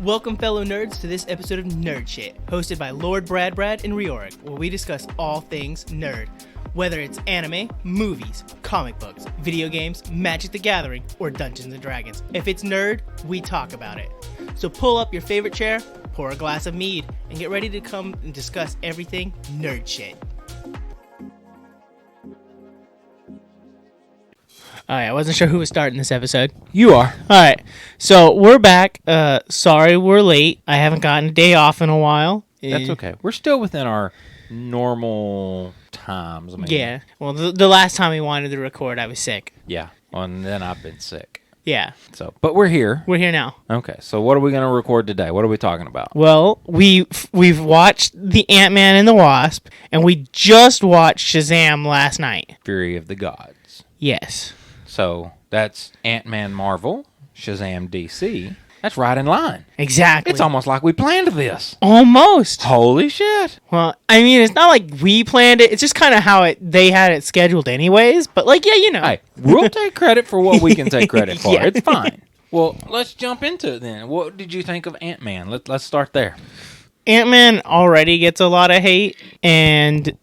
Welcome, fellow nerds, to this episode of Nerd Shit, hosted by Lord Brad and Reoric, where we discuss all things nerd. Whether it's anime, movies, comic books, video games, Magic the Gathering, or Dungeons & Dragons. If it's nerd, we talk about it. So pull up your favorite chair, pour a glass of mead, and get ready to come and discuss everything nerd shit. Alright, I wasn't sure who was starting this episode. You are. Alright, so we're back. Sorry we're late. I haven't gotten a day off in a while. That's okay. We're still within our normal times. Yeah. Well, the last time we wanted to record, I was sick. Yeah. Well, and then I've been sick. Yeah. So, but we're here. We're here now. Okay. So, what are we going to record today? What are we talking about? Well, we've watched the Ant-Man and the Wasp, and we just watched Shazam last night. Fury of the Gods. Yes. So, that's Ant-Man Marvel, Shazam DC. That's right in line. Exactly. It's almost like we planned this. Almost. Holy shit. Well, I mean, it's not like we planned it. It's just kind of how they had it scheduled anyways. But, like, yeah, you know. Hey, we'll take credit for what we can take credit for. Yeah. It's fine. Well, let's jump into it then. What did you think of Ant-Man? Let's start there. Ant-Man already gets a lot of hate, and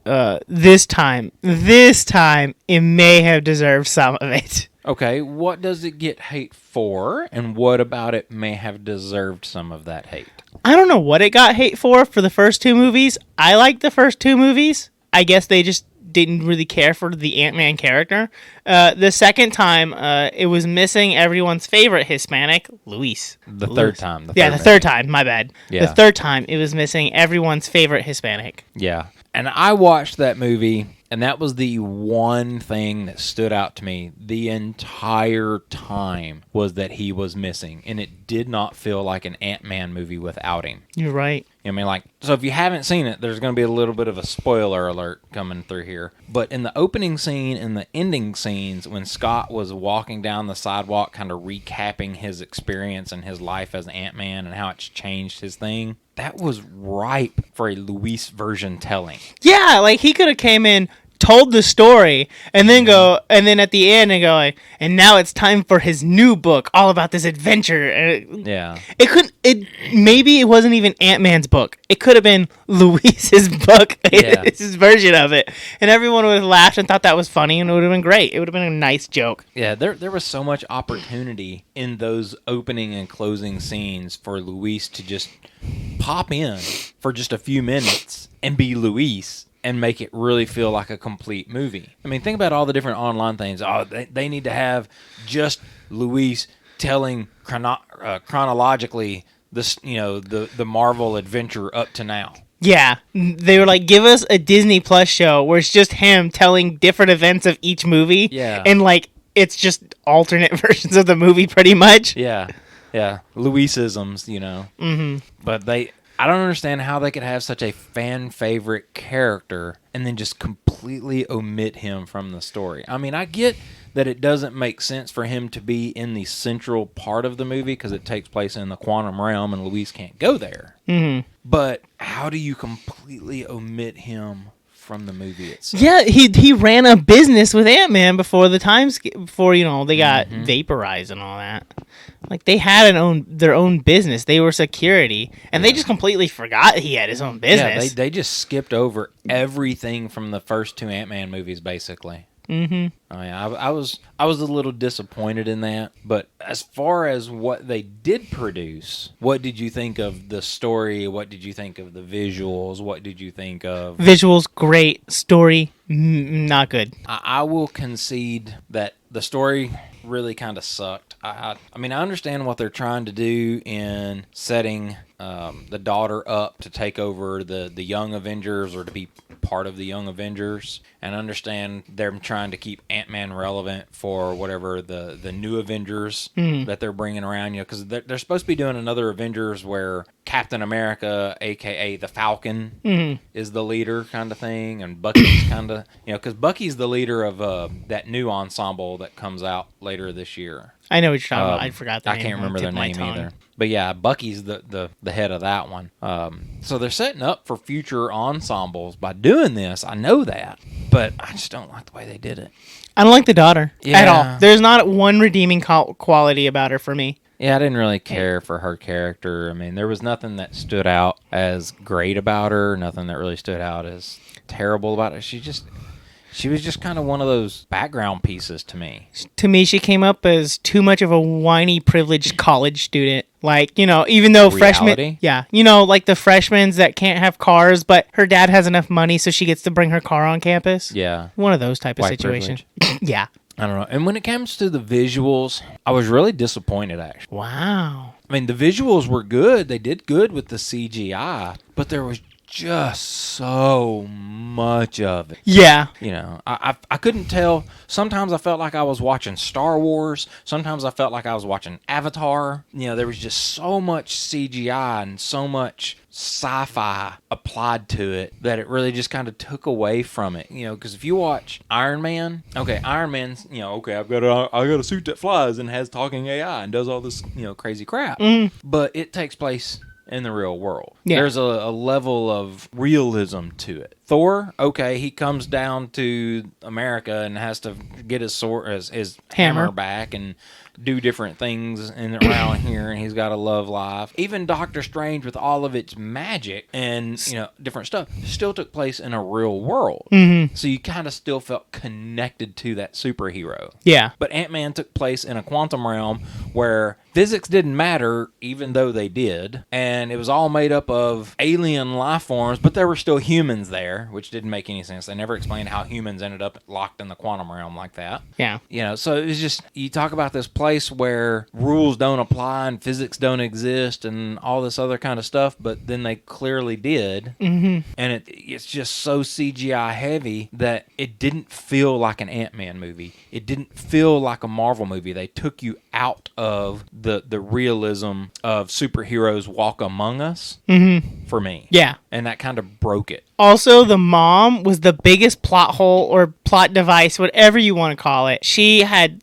this time, it may have deserved some of it. Okay, what does it get hate for, and what about it may have deserved some of that hate? I don't know what it got hate for the first two movies. I liked the first two movies. I guess they just didn't really care for the Ant-Man character. The second time, it was missing everyone's favorite Hispanic, Luis. The third time. The third time, my bad. Yeah. The third time, it was missing everyone's favorite Hispanic. Yeah, and I watched that movie, and that was the one thing that stood out to me the entire time was that he was missing, and it did not feel like an Ant-Man movie without him. You're right. I mean, like, so if you haven't seen it, there's going to be a little bit of a spoiler alert coming through here. But in the opening scene and the ending scenes, when Scott was walking down the sidewalk, kind of recapping his experience and his life as Ant-Man and how it's changed his thing, that was ripe for a Luis version telling. Yeah, like he could have came in, told the story, and then at the end and go like, and now it's time for his new book, all about this adventure. Yeah. Maybe it wasn't even Ant-Man's book. It could have been Luis's book, Yeah. his version of it, and everyone would have laughed and thought that was funny, and it would have been great. It would have been a nice joke. Yeah, there was so much opportunity in those opening and closing scenes for Luis to just pop in for just a few minutes and be Luis and make it really feel like a complete movie. I mean, think about all the different online things. Oh, they need to have just Luis telling chronologically this, the Marvel adventure up to now. Yeah, they were like, give us a Disney Plus show where it's just him telling different events of each movie. Yeah. And like, it's just alternate versions of the movie pretty much. Yeah. Luisisms, Mm-hmm. But I don't understand how they could have such a fan favorite character and then just completely omit him from the story. I mean, I get that it doesn't make sense for him to be in the central part of the movie because it takes place in the quantum realm and Luis can't go there. Mm-hmm. But how do you completely omit him from the movie itself? Yeah, he ran a business with Ant-Man before they got vaporized and all that. Like, they had their own business. They were security, and they just completely forgot he had his own business. Yeah, they just skipped over everything from the first two Ant-Man movies, basically. Mm-hmm. Oh, yeah, I was a little disappointed in that. But as far as what they did produce, what did you think of the story? What did you think of the visuals? What did you think of... Visuals, great. Story, not good. I will concede that the story really kind of sucked. I mean, I understand what they're trying to do in setting the daughter up to take over the Young Avengers or to be part of the Young Avengers, and understand they're trying to keep Ant-Man relevant for whatever the new Avengers that they're bringing around, because they're supposed to be doing another Avengers where Captain America, aka the Falcon, is the leader kind of thing, and Bucky's kind of, because Bucky's the leader of that new ensemble that comes out later this year. I know what you're talking about. I forgot the name. I can't remember their name either. But yeah, Bucky's the head of that one. So they're setting up for future ensembles by doing this. I know that, but I just don't like the way they did it. I don't like the daughter at all. There's not one redeeming quality about her for me. Yeah, I didn't really care for her character. I mean, there was nothing that stood out as great about her, nothing that really stood out as terrible about her. She was just kind of one of those background pieces to me. To me, she came up as too much of a whiny, privileged college student. Like, even though freshmen... Yeah, like the freshmen that can't have cars, but her dad has enough money so she gets to bring her car on campus. Yeah. One of those type of White situations. Yeah. I don't know. And when it comes to the visuals, I was really disappointed, actually. Wow. I mean, the visuals were good. They did good with the CGI, but there was just so much of it. Yeah. I couldn't tell. Sometimes I felt like I was watching Star Wars. Sometimes I felt like I was watching Avatar. There was just so much CGI and so much sci-fi applied to it that it really just kind of took away from it. Because if you watch Iron Man, Iron Man's, I got a suit that flies and has talking AI and does all this, crazy crap. But it takes place in the real world. Yeah. There's a level of realism to it. Thor, he comes down to America and has to get his sword, his hammer back and do different things around here, and he's got a love life. Even Doctor Strange, with all of its magic and different stuff, still took place in a real world. Mm-hmm. So you kind of still felt connected to that superhero. Yeah. But Ant-Man took place in a quantum realm where physics didn't matter, even though they did, and it was all made up of alien life forms, but there were still humans there, which didn't make any sense. They never explained how humans ended up locked in the quantum realm like that. Yeah. So it was just, you talk about this place where rules don't apply and physics don't exist and all this other kind of stuff, but then they clearly did. Mm-hmm. And it's just so CGI heavy that it didn't feel like an Ant-Man movie. It didn't feel like a Marvel movie. They took you out of the realism of superheroes walk among us for me. Yeah. And that kind of broke it. Also, the mom was the biggest plot hole or plot device, whatever you want to call it. She had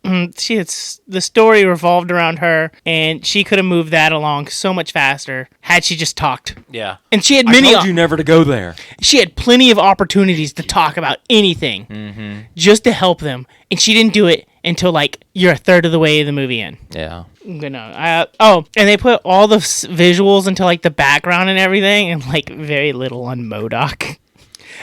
the story revolved around her, and she could have moved that along so much faster had she just talked. Yeah. And she had I told you never to go there. She had plenty of opportunities to talk about anything just to help them, and she didn't do it until like you're a third of the way of the movie in. Yeah. And they put all the visuals into like the background and everything, and like very little on MODOK.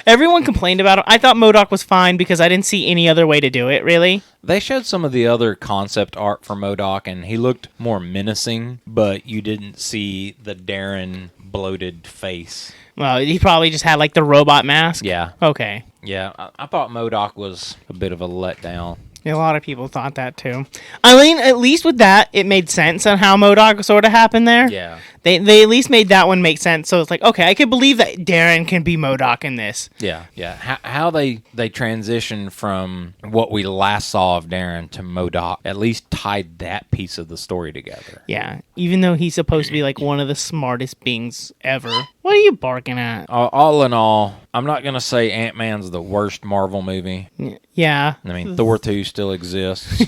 Everyone complained about it. I thought MODOK was fine because I didn't see any other way to do it, really. They showed some of the other concept art for MODOK, and he looked more menacing, but you didn't see the Darren bloated face. Well, he probably just had like the robot mask. Yeah. Okay. Yeah, I thought MODOK was a bit of a letdown. A lot of people thought that too. I mean, at least with that, it made sense on how MODOK sort of happened there. Yeah. They at least made that one make sense. So it's like, okay, I can believe that Darren can be MODOK in this. Yeah. How they transitioned from what we last saw of Darren to MODOK at least tied that piece of the story together. Yeah. Even though he's supposed to be like one of the smartest beings ever. What are you barking at? All in all, I'm not going to say Ant-Man's the worst Marvel movie. Yeah. I mean, Thor 2 still exists.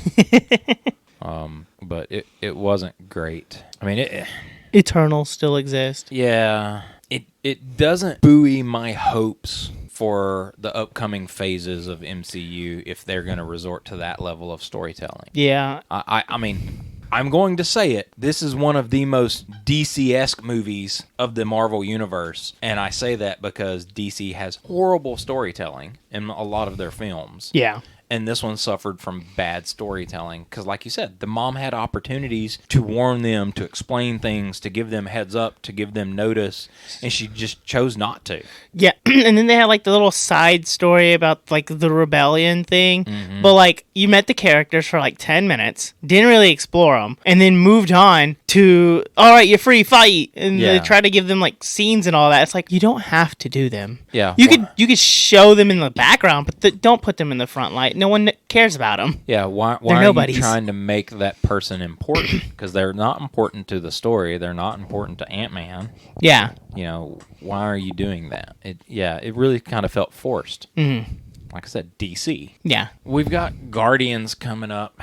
But it wasn't great. I mean, Eternal still exists. Yeah. It doesn't buoy my hopes for the upcoming phases of MCU if they're going to resort to that level of storytelling. Yeah. I mean, I'm going to say it. This is one of the most DC-esque movies of the Marvel Universe. And I say that because DC has horrible storytelling in a lot of their films. Yeah. And this one suffered from bad storytelling because, like you said, the mom had opportunities to warn them, to explain things, to give them heads up, to give them notice, and she just chose not to. Yeah, and then they had like the little side story about like the rebellion thing, but like you met the characters for like 10 minutes, didn't really explore them, and then moved on to, all right, you're free, fight, and they try to give them like scenes and all that. It's like, you don't have to do them. Yeah, you could show them in the background, but don't put them in the front light. No one cares about them. Yeah, why are you trying to make that person important? Because they're not important to the story. They're not important to Ant-Man. Yeah. You know, why are you doing that? It really kind of felt forced. Mm-hmm. Like I said, DC. Yeah. We've got Guardians coming up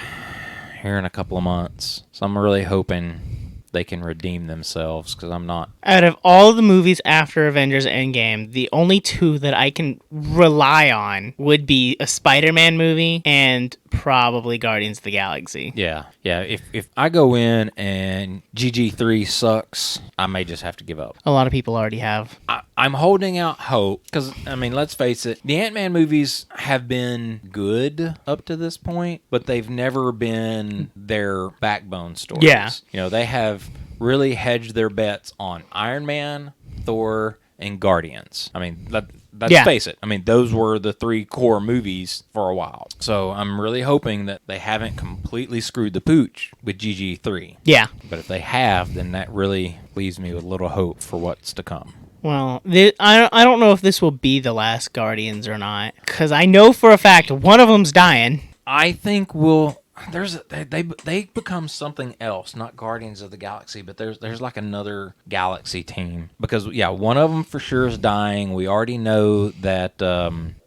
here in a couple of months. So I'm really hoping they can redeem themselves, because I'm not. Out of all the movies after Avengers Endgame, the only two that I can rely on would be a Spider-Man movie and probably Guardians of the Galaxy. Yeah. If I go in and GG3 sucks, I may just have to give up. A lot of people already have. I'm holding out hope because, I mean, let's face it, the Ant-Man movies have been good up to this point, but they've never been their backbone stories. Yeah. They have really hedged their bets on Iron Man, Thor, and Guardians. I mean, let's face it. I mean, those were the three core movies for a while. So I'm really hoping that they haven't completely screwed the pooch with GG3. Yeah. But if they have, then that really leaves me with little hope for what's to come. Well, I don't know if this will be the last Guardians or not, because I know for a fact one of them's dying. I think they become something else, not Guardians of the Galaxy, but there's like another Galaxy team, because one of them for sure is dying. We already know that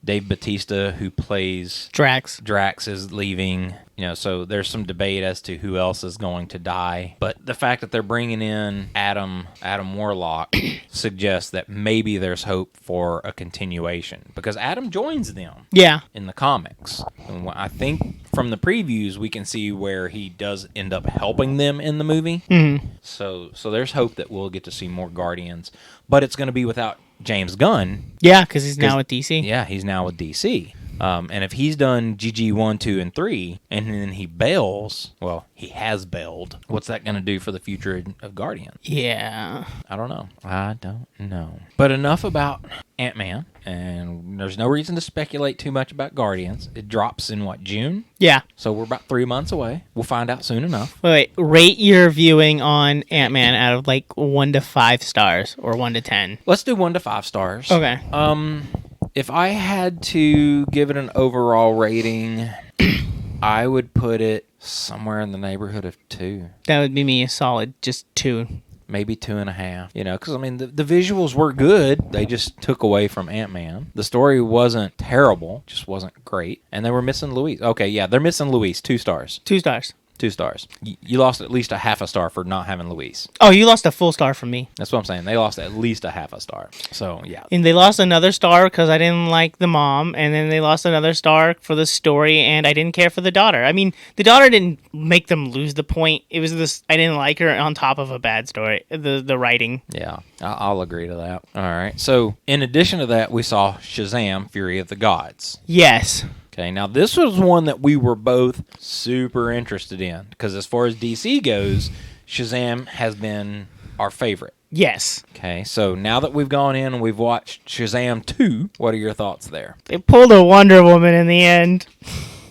Dave Bautista, who plays Drax, is leaving. So there's some debate as to who else is going to die. But the fact that they're bringing in Adam Warlock suggests that maybe there's hope for a continuation, because Adam joins them. Yeah. In the comics. And I think from the previews we can see where he does end up helping them in the movie. Mm-hmm. So there's hope that we'll get to see more Guardians, but it's going to be without James Gunn. Yeah, because he's now with DC. Yeah, he's now with DC. And if he's done GG 1, 2, and 3, and then he bails, well, he has bailed, what's that going to do for the future of Guardians? Yeah. I don't know. But enough about Ant-Man, and there's no reason to speculate too much about Guardians. It drops in, June? Yeah. So we're about 3 months away. We'll find out soon enough. Wait, rate your viewing on Ant-Man out of, 1 to 5 stars, or 1 to 10. Let's do 1 to 5 stars. Okay. If I had to give it an overall rating, I would put it somewhere in the neighborhood of 2. That would be me, a solid, just 2. Maybe 2.5. Because, the visuals were good. They just took away from Ant-Man. The story wasn't terrible, just wasn't great. And they were missing Luis. Okay, yeah, they're missing Luis. 2 stars. 2 stars. 2 stars. You lost at least a half a star for not having Luis. Oh, you lost a full star from me. That's what I'm saying. They lost at least a half a star. So, yeah. And they lost another star because I didn't like the mom, and then they lost another star for the story, and I didn't care for the daughter. The daughter didn't make them lose the point. It was this, I didn't like her on top of a bad story, the writing. Yeah, I'll agree to that. All right. So, in addition to that, we saw Shazam, Fury of the Gods. Yes. Okay, now this was one that we were both super interested in, because as far as DC goes, Shazam has been our favorite. Yes. Okay, so now that we've gone in and we've watched Shazam 2, what are your thoughts there? They pulled a Wonder Woman in the end.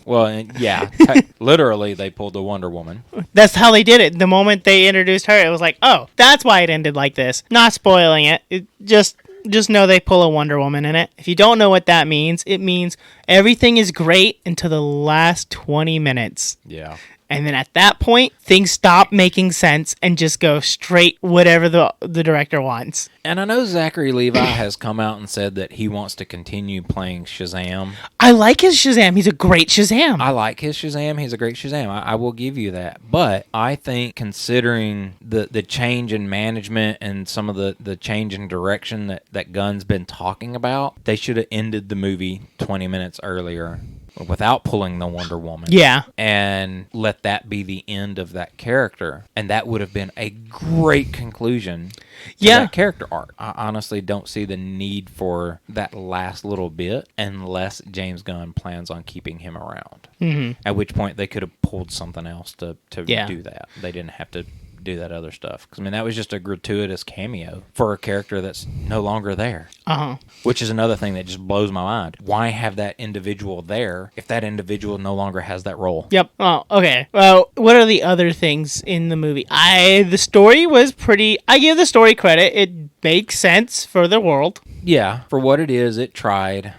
Well, yeah, literally they pulled the Wonder Woman. That's how they did it. The moment they introduced her, it was like, oh, that's why it ended like this. Not spoiling it. Just know they pull a Wonder Woman in it. If you don't know what that means, it means everything is great until the last 20 minutes. Yeah. And then at that point, things stop making sense and just go straight whatever the director wants. And I know Zachary Levi has come out and said that he wants to continue playing Shazam. I like his Shazam. He's a great Shazam. I like his Shazam. He's a great Shazam. I will give you that. But I think, considering the change in management and some of the change in direction that Gunn's been talking about, they should have ended the movie 20 minutes earlier without pulling the Wonder Woman. Yeah. And let that be the end of that character. And that would have been a great conclusion to that character arc. I honestly don't see the need for that last little bit unless James Gunn plans on keeping him around. Mm-hmm. At which point they could have pulled something else to do that. They didn't have to do that other stuff. Because, that was just a gratuitous cameo for a character that's no longer there. Uh-huh. Which is another thing that just blows my mind. Why have that individual there if that individual no longer has that role? Yep. Oh, okay. Well, what are the other things in the movie? The story was pretty... I give the story credit. It makes sense for the world. Yeah. For what it is, it tried.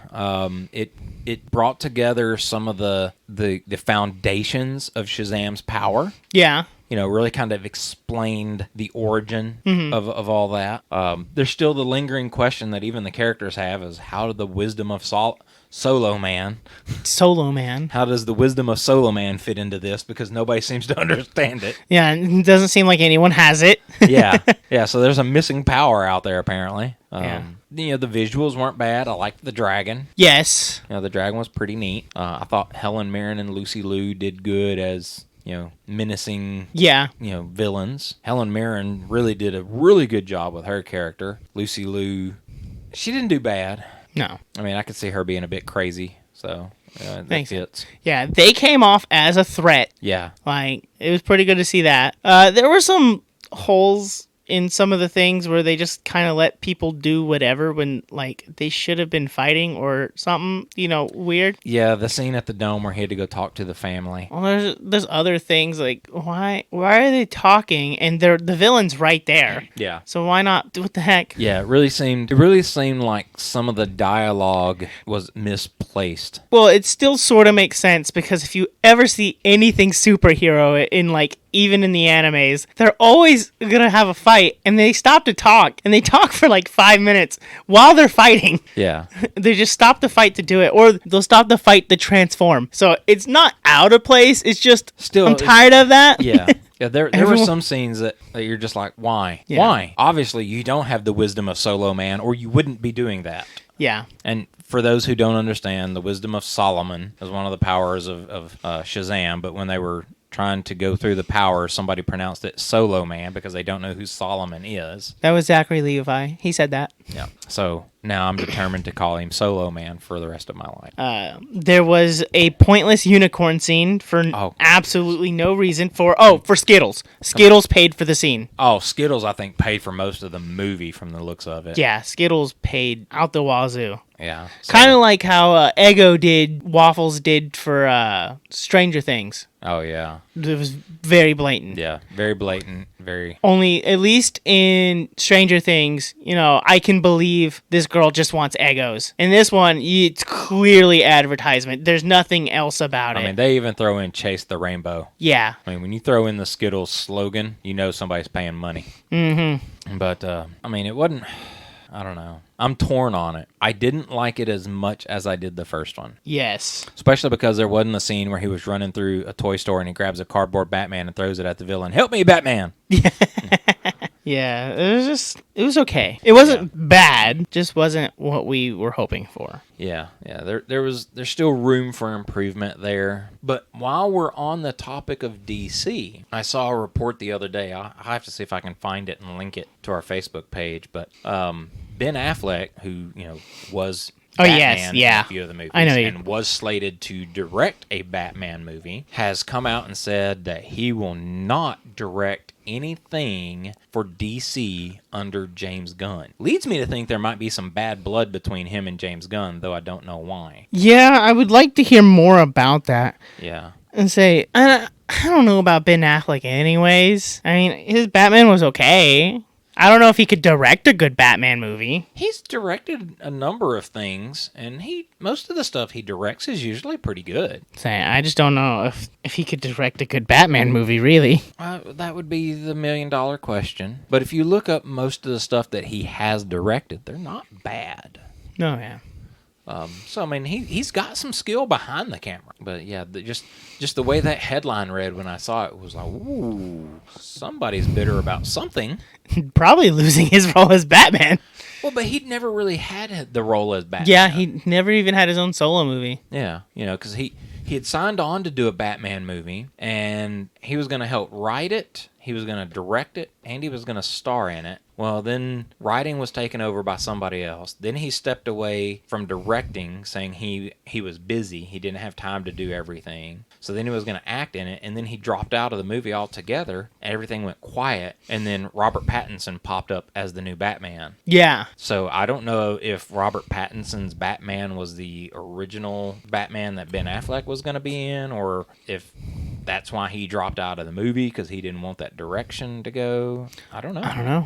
It brought together some of the foundations of Shazam's power. Yeah. Really kind of explained the origin of all that. There's still the lingering question that even the characters have is, how did the wisdom of Solo Man. Solo Man. How does the wisdom of Solo Man fit into this? Because nobody seems to understand it. Yeah, it doesn't seem like anyone has it. Yeah. So there's a missing power out there, apparently. Yeah. The visuals weren't bad. I liked the dragon. Yes. The dragon was pretty neat. I thought Helen Mirren and Lucy Liu did good as, menacing, villains. Helen Mirren really did a really good job with her character. Lucy Liu, she didn't do bad. No. I mean, I could see her being a bit crazy, so that fits. Yeah, they came off as a threat. Yeah. Like, it was pretty good to see that. There were some holes in some of the things where they just kind of let people do whatever when, like, they should have been fighting or something, weird. Yeah, the scene at the dome where he had to go talk to the family. Well, there's other things, like, why are they talking? And the villain's right there. Yeah. So why not? What the heck? Yeah, it really seemed like some of the dialogue was misplaced. Well, it still sort of makes sense, because if you ever see anything superhero in, like, even in the animes, they're always gonna have a fight, and they stop to talk, and they talk for like 5 minutes while they're fighting. Yeah. They just stop the fight to do it, or they'll stop the fight to transform. So it's not out of place, it's just, still, I'm tired of that. Yeah. Yeah, there were some scenes that you're just like, why? Yeah. Why? Obviously, you don't have the wisdom of Solo Man, or you wouldn't be doing that. Yeah. And for those who don't understand, the wisdom of Solomon is one of the powers of Shazam, but when they were trying to go through the power, somebody pronounced it Solo Man because they don't know who Solomon is. That was Zachary Levi. He said that. Yeah. So now I'm determined to call him Solo Man for the rest of my life. There was a pointless unicorn scene for absolutely no reason for Skittles. Skittles paid for the scene. Oh, Skittles, I think, paid for most of the movie from the looks of it. Yeah, Skittles paid out the wazoo. Yeah. So. Kind of like how Waffles did for Stranger Things. Oh, yeah. It was very blatant. Yeah, very blatant, very... Only, at least in Stranger Things, I can believe this girl just wants Eggos. In this one, it's clearly advertisement. There's nothing else about it. I mean, they even throw in Chase the Rainbow. Yeah. I mean, when you throw in the Skittles slogan, you know somebody's paying money. Mm-hmm. But, I mean, it wasn't... I don't know. I'm torn on it. I didn't like it as much as I did the first one. Yes. Especially because there wasn't a scene where he was running through a toy store and he grabs a cardboard Batman and throws it at the villain. Help me, Batman! Yeah, it was okay. It wasn't bad, just wasn't what we were hoping for. Yeah. There's still room for improvement there. But while we're on the topic of DC, I saw a report the other day. I have to see if I can find it and link it to our Facebook page. But Ben Affleck, who was Batman in a few of the movies, and was slated to direct a Batman movie, has come out and said that he will not direct anything for DC under James Gunn. Leads me to think there might be some bad blood between him and James Gunn, though I don't know why. Yeah, I would like to hear more about that. Yeah. And say, I don't know about Ben Affleck anyways. I mean, his Batman was okay. I don't know if he could direct a good Batman movie. He's directed a number of things, and most of the stuff he directs is usually pretty good. I just don't know if he could direct a good Batman movie, really. That would be the $1 million question. But if you look up most of the stuff that he has directed, they're not bad. No, yeah. So, I mean, he's got some skill behind the camera. But, yeah, just the way that headline read when I saw it was like, ooh, somebody's bitter about something. Probably losing his role as Batman. Well, but he'd never really had the role as Batman. Yeah, he never even had his own solo movie. Yeah, because he had signed on to do a Batman movie, and he was going to help write it, he was going to direct it, and he was going to star in it. Well, then writing was taken over by somebody else. Then he stepped away from directing, saying he was busy. He didn't have time to do everything. So then he was going to act in it, and then he dropped out of the movie altogether. Everything went quiet, and then Robert Pattinson popped up as the new Batman. Yeah. So I don't know if Robert Pattinson's Batman was the original Batman that Ben Affleck was going to be in, or if that's why he dropped out of the movie because he didn't want that direction to go. I don't know. I don't know.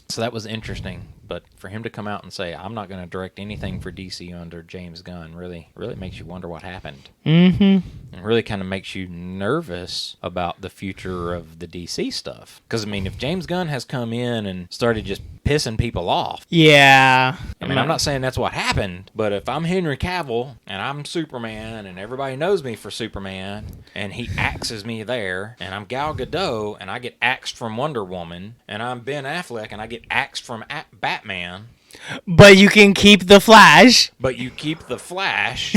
So that was interesting. But for him to come out and say, I'm not going to direct anything for DC under James Gunn really makes you wonder what happened. Mm-hmm. It really kind of makes you nervous about the future of the DC stuff. Because, I mean, if James Gunn has come in and started just pissing people off. Yeah. I mean, I'm not saying that's what happened, but if I'm Henry Cavill and I'm Superman and everybody knows me for Superman and he axes me there, and I'm Gal Gadot and I get axed from Wonder Woman, and I'm Ben Affleck and I get axed from Batman. But you can keep the Flash. But you keep the Flash,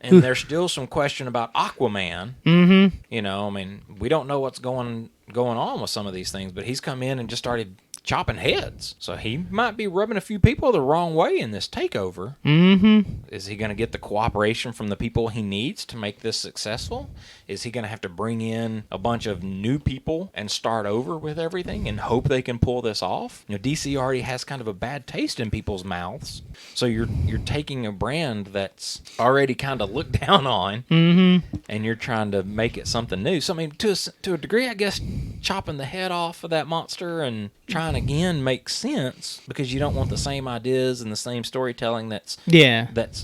and there's still some question about Aquaman. Mm-hmm. You know, I mean, we don't know what's going on with some of these things, but he's come in and just started chopping heads. So he might be rubbing a few people the wrong way in this takeover. Mm-hmm. Is he going to get the cooperation from the people he needs to make this successful? Is he going to have to bring in a bunch of new people and start over with everything and hope they can pull this off? You know, DC already has kind of a bad taste in people's mouths. So you're taking a brand that's already kind of looked down on, Mm-hmm. and you're trying to make it something new. So, I mean, to a degree, I guess chopping the head off of that monster and trying again makes sense, because you don't want the same ideas and the same storytelling that's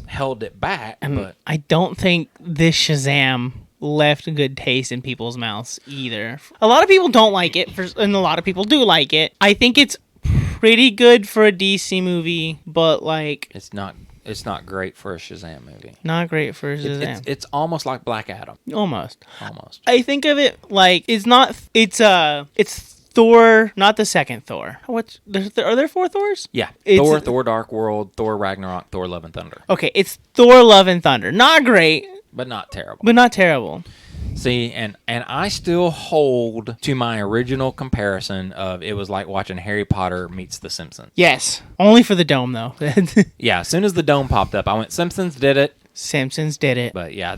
held it back. But I don't think this Shazam left a good taste in people's mouths either. A lot of people don't like it, and a lot of people do like it. I think it's pretty good for a DC movie, but like it's not great for a Shazam movie. Not great for a Shazam. It's almost like Black Adam. Almost. I think of it like it's Thor, not the second Thor. Are there 4 Thors? Yeah. Thor Dark World, Thor Ragnarok, Thor Love and Thunder. Okay, it's Thor Love and Thunder. Not great, but not terrible. See, and I still hold to my original comparison of it was like watching Harry Potter meets The Simpsons. Yes. Only for the dome, though. Yeah, as soon as the dome popped up, I went, Simpsons did it. Simpsons did it. But yeah,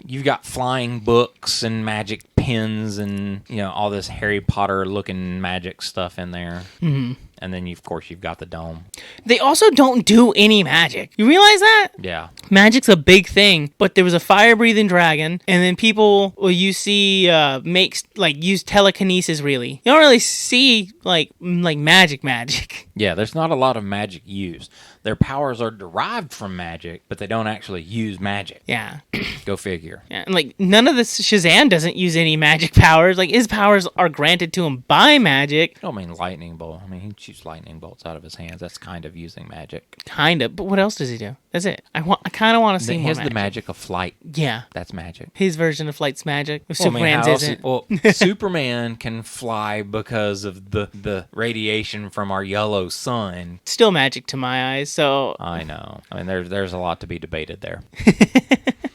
you've got flying books and magic pins and, you know, all this Harry Potter looking magic stuff in there. Mm-hmm. And then, of course, you've got the dome. They also don't do any magic. You realize that? Yeah. Magic's a big thing, but there was a fire-breathing dragon, and then people, you see, use telekinesis, really. You don't really see, like magic. Yeah, there's not a lot of magic used. Their powers are derived from magic, but they don't actually use magic. Yeah. Go figure. Yeah, and like none of this Shazam doesn't use any magic powers. Like his powers are granted to him by magic. I don't mean lightning bolt. I mean he shoots lightning bolts out of his hands. That's kind of using magic. Kind of, but what else does he do? That's it. I kind of want to see more magic. He has the magic of flight. Yeah. That's magic. His version of flight's magic. Superman's isn't. Superman can fly because of the radiation from our yellow sun. Still magic to my eyes, so... I know. I mean, there's a lot to be debated there.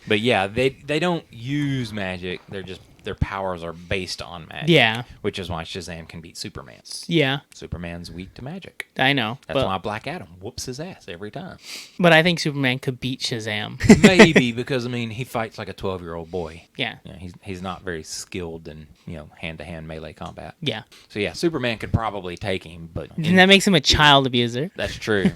But yeah, they don't use magic. Their powers are based on magic. Yeah. Which is why Shazam can beat Superman. Yeah. Superman's weak to magic. I know. That's why Black Adam whoops his ass every time. But I think Superman could beat Shazam. Maybe, because, I mean, he fights like a 12-year-old boy. Yeah. He's not very skilled in, hand-to-hand melee combat. Yeah. So, yeah, Superman could probably take him, but... And that makes him a child abuser. That's true.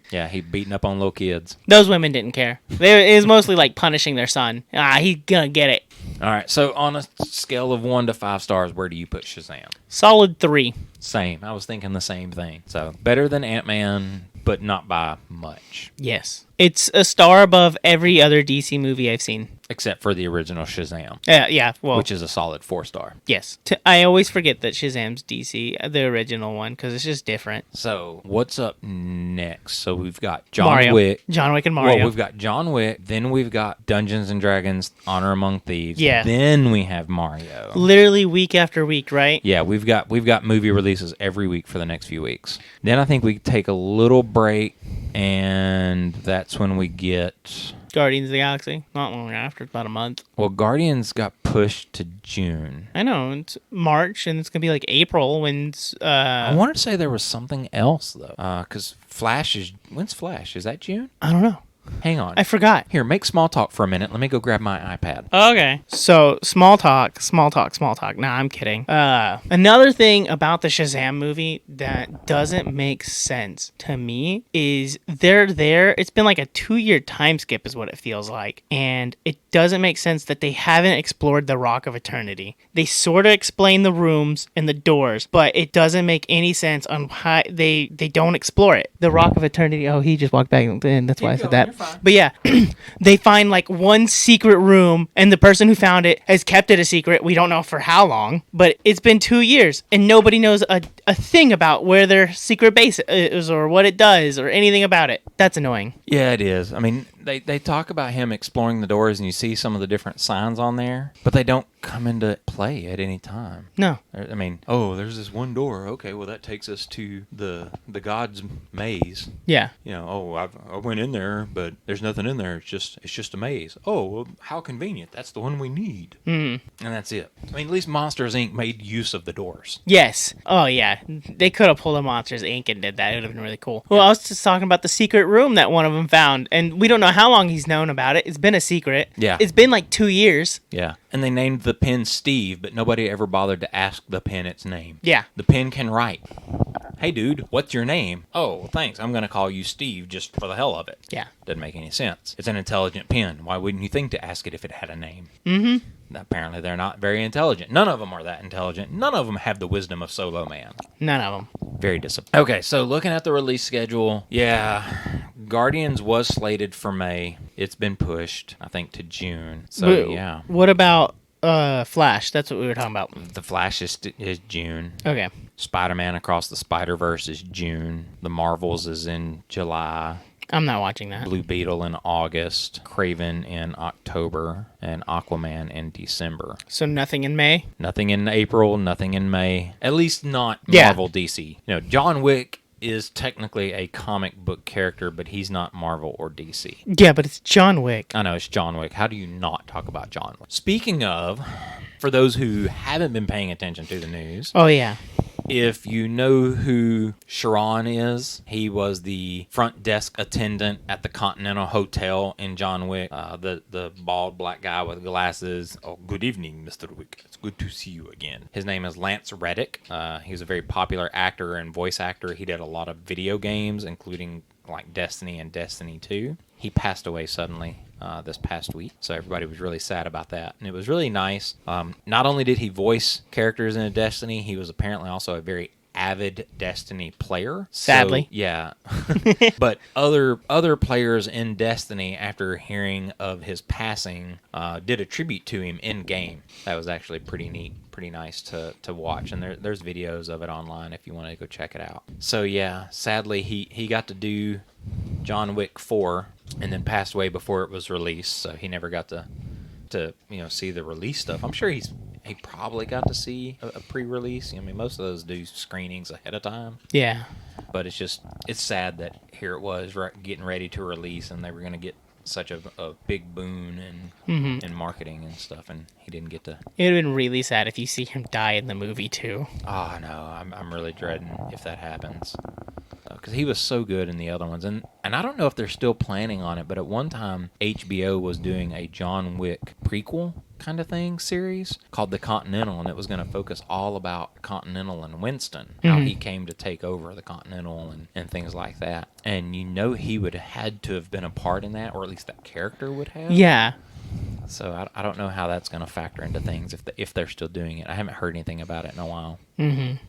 Yeah, he beating up on little kids. Those women didn't care. It was mostly like punishing their son. He's gonna get it. All right, so on a scale of 1 to 5 stars, where do you put Shazam? Solid 3. Same. I was thinking the same thing. So better than Ant-Man, but not by much. Yes. It's a star above every other DC movie I've seen. Except for the original Shazam. Yeah, well... Which is a solid 4-star. Yes. I always forget that Shazam's DC, the original one, because it's just different. So, what's up next? So, we've got John Wick. John Wick and Mario. Well, we've got John Wick. Then we've got Dungeons & Dragons, Honor Among Thieves. Yeah. Then we have Mario. Literally week after week, right? Yeah, we've got movie releases every week for the next few weeks. Then I think we take a little break, and that's when we get... Guardians of the Galaxy. Not long after, about a month. Well, Guardians got pushed to June. I know. It's March, and it's going to be like April when... I wanted to say there was something else, though. Because Flash is... When's Flash? Is that June? I don't know. Hang on. I forgot. Here, make small talk for a minute. Let me go grab my iPad. Okay. So, small talk. Nah, I'm kidding. Another thing about the Shazam movie that doesn't make sense to me is they're there. It's been like a 2-year time skip is what it feels like. And it doesn't make sense that they haven't explored the Rock of Eternity. They sort of explain the rooms and the doors, but it doesn't make any sense on how they don't explore it. The Rock of Eternity. Oh, he just walked back in. That's why I said that. But yeah, they find like one secret room, and the person who found it has kept it a secret. We don't know for how long, but it's been 2 years, and nobody knows a thing about where their secret base is or what it does or anything about it. That's annoying. Yeah, it is. I mean, they talk about him exploring the doors, and you see some of the different signs on there, but they don't come into play at any time. No. I mean, oh, there's this one door. Okay, well, that takes us to the god's maze. Yeah. You know, oh, I went in there, but there's nothing in there. It's just a maze. Oh, well, how convenient. That's the one we need. And that's it. I mean, at least Monsters, Inc. made use of the doors. Yes. Oh, yeah. They could have pulled a Monsters, Inc. and did that. It would have been really cool. Well, I was just talking about the secret room that one of them found, and we don't know how long he's known about it. It's been a secret. Yeah. It's been like 2 years. Yeah. And they named the pen Steve, but nobody ever bothered to ask the pen its name. Yeah. The pen can write. Hey, dude, what's your name? Oh, well, thanks. I'm going to call you Steve just for the hell of it. Yeah. Doesn't make any sense. It's an intelligent pen. Why wouldn't you think to ask it if it had a name? Apparently, they're not very intelligent. None of them are that intelligent. None of them have the wisdom of Solo Man. None of them. Very disappointing. Okay, so looking at the release schedule, yeah, Guardians was slated for May. It's been pushed, I think, to June. So, yeah. What about Flash? That's what we were talking about. The Flash is June. Okay. Spider-Man Across the Spider-Verse is June. The Marvels is in July. I'm not watching that. Blue Beetle in August. Craven in October. And Aquaman in December. So nothing in May? Nothing in April, nothing in May. At least not Yeah. Marvel DC. You know, John Wick is technically a comic book character, but he's not Marvel or DC. Yeah, but it's John Wick. I know, it's John Wick. How do you not talk about John Wick? Speaking of, for those who haven't been paying attention to the news, Oh, yeah. if you know who Sharon is, he was the front desk attendant at the Continental Hotel in John Wick. The bald black guy with glasses. Oh, good evening, Mr. Wick. It's good to see you again. His name is Lance Reddick. He's a very popular actor and voice actor. He did a lot of video games, including like Destiny and Destiny 2. He passed away suddenly this past week, so everybody was really sad about that. And it was really nice. Not only did he voice characters in Destiny, he was apparently also a very avid Destiny player. Sadly. So, yeah. But other players in Destiny, after hearing of his passing, did a tribute to him in game. That was actually pretty neat, pretty nice to watch. And there's videos of it online if you want to go check it out. So yeah, sadly he got to do John Wick 4 and then passed away before it was released, so he never got to see the release stuff. I'm sure he probably got to see a pre-release. I mean, most of those do screenings ahead of time. Yeah. But it's sad that here it was getting ready to release, and they were going to get such a big boon in marketing and stuff, and he didn't get to. It would have been really sad if you see him die in the movie, too. Oh, no, I'm really dreading if that happens. Because he was so good in the other ones. And I don't know if they're still planning on it, but at one time, HBO was doing a John Wick prequel kind of thing series called The Continental, and it was going to focus all about Continental and Winston, how he came to take over the Continental and things like that. And he would have had to have been a part in that, or at least that character would have. Yeah. So I don't know how that's going to factor into things if they're still doing it. I haven't heard anything about it in a while.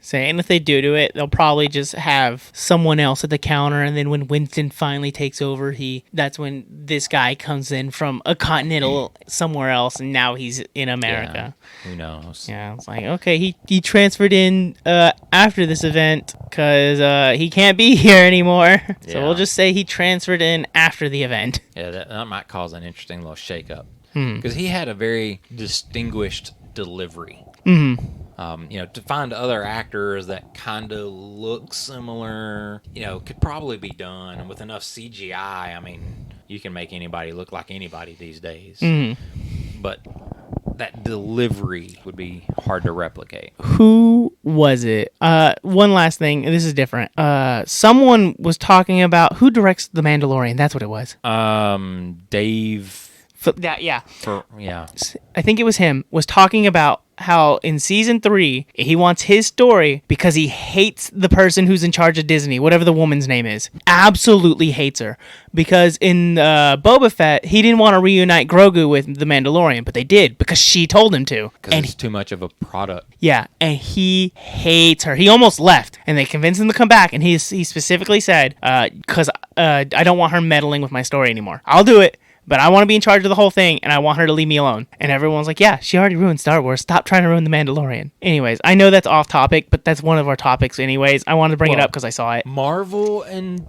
So, and if they do it, they'll probably just have someone else at the counter, and then when Winston finally takes over, that's when this guy comes in from a Continental somewhere else, and now he's in America. Yeah, who knows? Yeah, it's like, okay, he transferred in after this event because he can't be here anymore. So we'll just say he transferred in after the event. Yeah, that might cause an interesting little shakeup. Because he had a very distinguished delivery. To find other actors that kind of look similar, could probably be done. And with enough CGI, I mean, you can make anybody look like anybody these days. But that delivery would be hard to replicate. Who was it? One last thing. This is different. Someone was talking about who directs The Mandalorian. That's what it was. Dave. Yeah. Yeah. I think it was him. Was talking about how in season 3 he wants his story because he hates the person who's in charge of Disney, whatever the woman's name is. Absolutely hates her. Because in Boba Fett, he didn't want to reunite Grogu with the Mandalorian, but they did because she told him to. Because it's too much of a product. Yeah, and he hates her. He almost left, and they convinced him to come back, and he specifically said, because I don't want her meddling with my story anymore. I'll do it, but I want to be in charge of the whole thing, and I want her to leave me alone. And everyone's like, yeah, she already ruined Star Wars. Stop trying to ruin The Mandalorian. Anyways, I know that's off topic, but that's one of our topics anyways. I wanted to bring it up because I saw it. Marvel and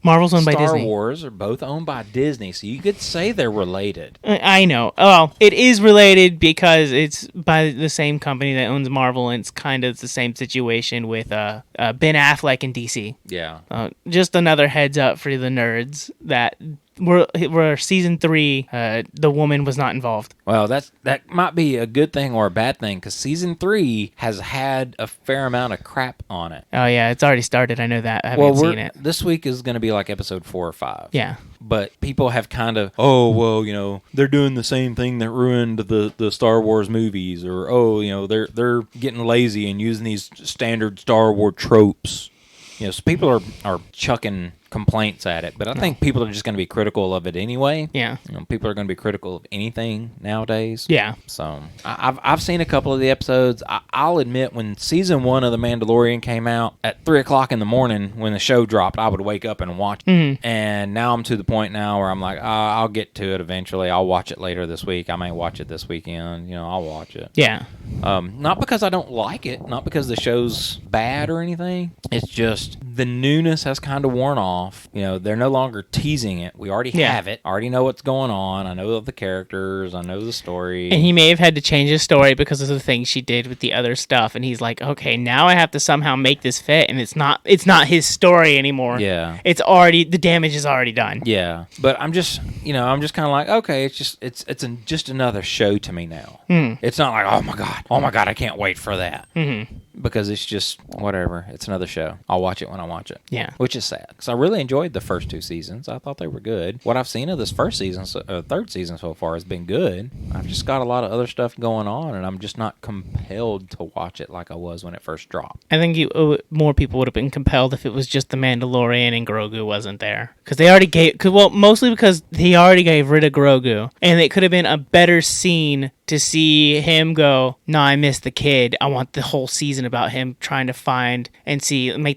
Marvel's owned by Disney. Star Wars are both owned by Disney, so you could say they're related. I know. Well, it is related because it's by the same company that owns Marvel, and it's kind of the same situation with Ben Affleck and DC. Yeah. Just another heads up for the nerds that where season 3, the woman was not involved. Well, that might be a good thing or a bad thing because season 3 has had a fair amount of crap on it. Oh yeah, it's already started. I know that. I haven't seen it. This week is going to be like episode 4 or 5. Yeah. But people have kind of, they're doing the same thing that ruined the Star Wars movies, or they're getting lazy and using these standard Star Wars tropes. So people are chucking complaints at it, but I think people are just going to be critical of it anyway. Yeah. People are going to be critical of anything nowadays. Yeah. So I've seen a couple of the episodes. I'll admit, when season 1 of The Mandalorian came out at 3:00 in the morning when the show dropped, I would wake up and watch it. Mm-hmm. And now I'm to the point now where I'm like, I'll get to it eventually. I'll watch it later this week. I may watch it this weekend. I'll watch it. Yeah. Not because I don't like it, not because the show's bad or anything. It's just the newness has kind of worn off. They're no longer teasing it. We already have it. I already know what's going on. I know the characters. I know the story. And he may have had to change his story because of the things she did with the other stuff. And he's like, okay, now I have to somehow make this fit. And it's not his story anymore. Yeah. The damage is already done. Yeah. But I'm just kind of like, okay, it's just another show to me now. It's not like, oh my God, I can't wait for that. Mm-hmm. Because it's just whatever. It's another show. I'll watch it when I watch it. Yeah. Which is sad. Because I really enjoyed the first 2 seasons. I thought they were good. What I've seen of this third season so far has been good. I've just got a lot of other stuff going on, and I'm just not compelled to watch it like I was when it first dropped. I think more people would have been compelled if it was just the Mandalorian and Grogu wasn't there. Because they already mostly because he already gave rid of Grogu. And it could have been a better scene to see him go, no, I missed the kid. I want the whole season about him trying to find and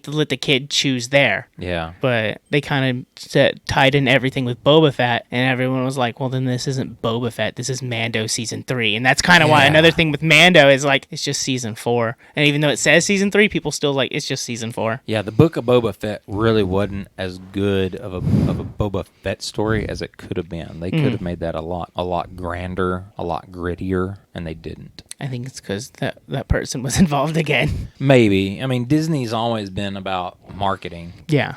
let the kid choose there. Yeah. But they kind of tied in everything with Boba Fett, and everyone was like, well, then this isn't Boba Fett. This is Mando season 3. And that's kind of why another thing with Mando is like, it's just season 4. And even though it says season 3, people still like, it's just season 4. Yeah, the book of Boba Fett really wasn't as good of a Boba Fett story as it could have been. They could have made that a lot grander, a lot grittier, and they didn't. I think it's because that person was involved again. Maybe. I mean, Disney's always been about marketing. Yeah.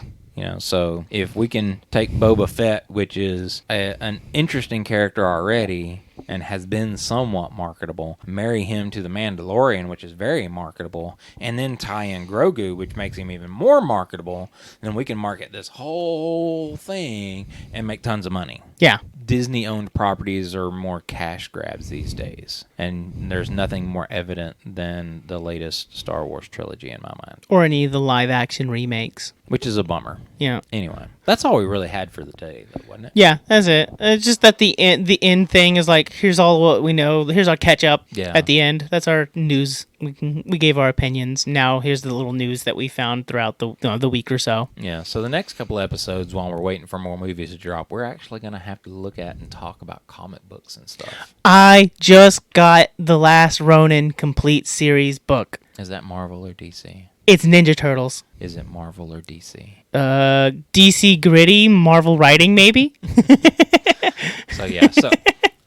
So if we can take Boba Fett, which is an interesting character already and has been somewhat marketable, marry him to the Mandalorian, which is very marketable, and then tie in Grogu, which makes him even more marketable, then we can market this whole thing and make tons of money. Yeah. Disney-owned properties are more cash grabs these days, and there's nothing more evident than the latest Star Wars trilogy in my mind. Or any of the live-action remakes. Which is a bummer. Yeah. Anyway, that's all we really had for the day, though, wasn't it? Yeah, that's it. It's just that the end thing is like, here's all what we know. Here's our catch-up at the end. That's our news. We gave our opinions. Now here's the little news that we found throughout the week or so. Yeah, so the next couple episodes, while we're waiting for more movies to drop, we're actually going to have to look at and talk about comic books and stuff. I just got the Last Ronin complete series book. Is that Marvel or DC? It's Ninja Turtles. Is it Marvel or DC? DC gritty, Marvel writing maybe? So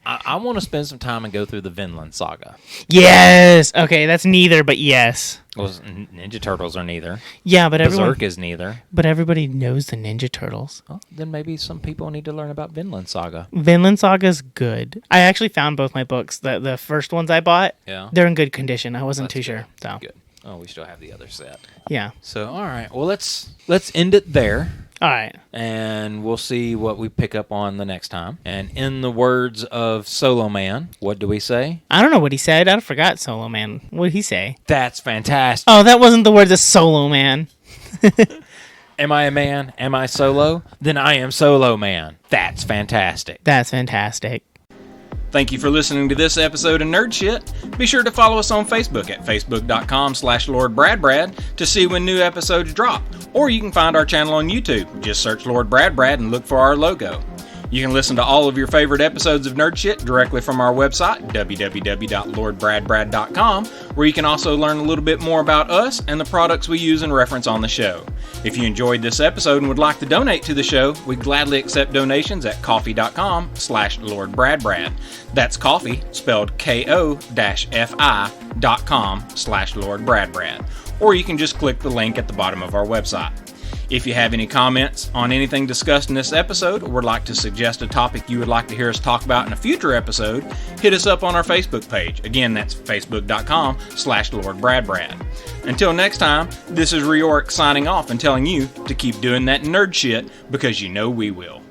I want to spend some time and go through the Vinland Saga. Yes! Okay, that's neither, but yes. Well, Ninja Turtles are neither. Yeah, but Berserk is neither. But everybody knows the Ninja Turtles. Well, then maybe some people need to learn about Vinland Saga. Vinland Saga's good. I actually found both my books. The first ones I bought, they're in good condition. I wasn't too sure. So. Good. Oh, we still have the other set. Yeah. So, all right. Well, let's end it there. All right. And we'll see what we pick up on the next time. And in the words of Solo Man, what do we say? I don't know what he said. I forgot Solo Man. What did he say? That's fantastic. Oh, that wasn't the words of Solo Man. Am I a man? Am I solo? Then I am Solo Man. That's fantastic. That's fantastic. Thank you for listening to this episode of Nerd Shit. Be sure to follow us on Facebook at facebook.com/LordBradBrad to see when new episodes drop. Or you can find our channel on YouTube. Just search Lord Brad Brad and look for our logo. You can listen to all of your favorite episodes of Nerd Shit directly from our website, www.lordbradbrad.com, where you can also learn a little bit more about us and the products we use and reference on the show. If you enjoyed this episode and would like to donate to the show, we gladly accept donations at ko-fi.com/LordBradBrad. That's coffee, spelled ko-fi.com/LordBradBrad. Or you can just click the link at the bottom of our website. If you have any comments on anything discussed in this episode or would like to suggest a topic you would like to hear us talk about in a future episode, hit us up on our Facebook page. Again, that's facebook.com/LordBradBrad. Until next time, this is Reoric signing off and telling you to keep doing that nerd shit because you know we will.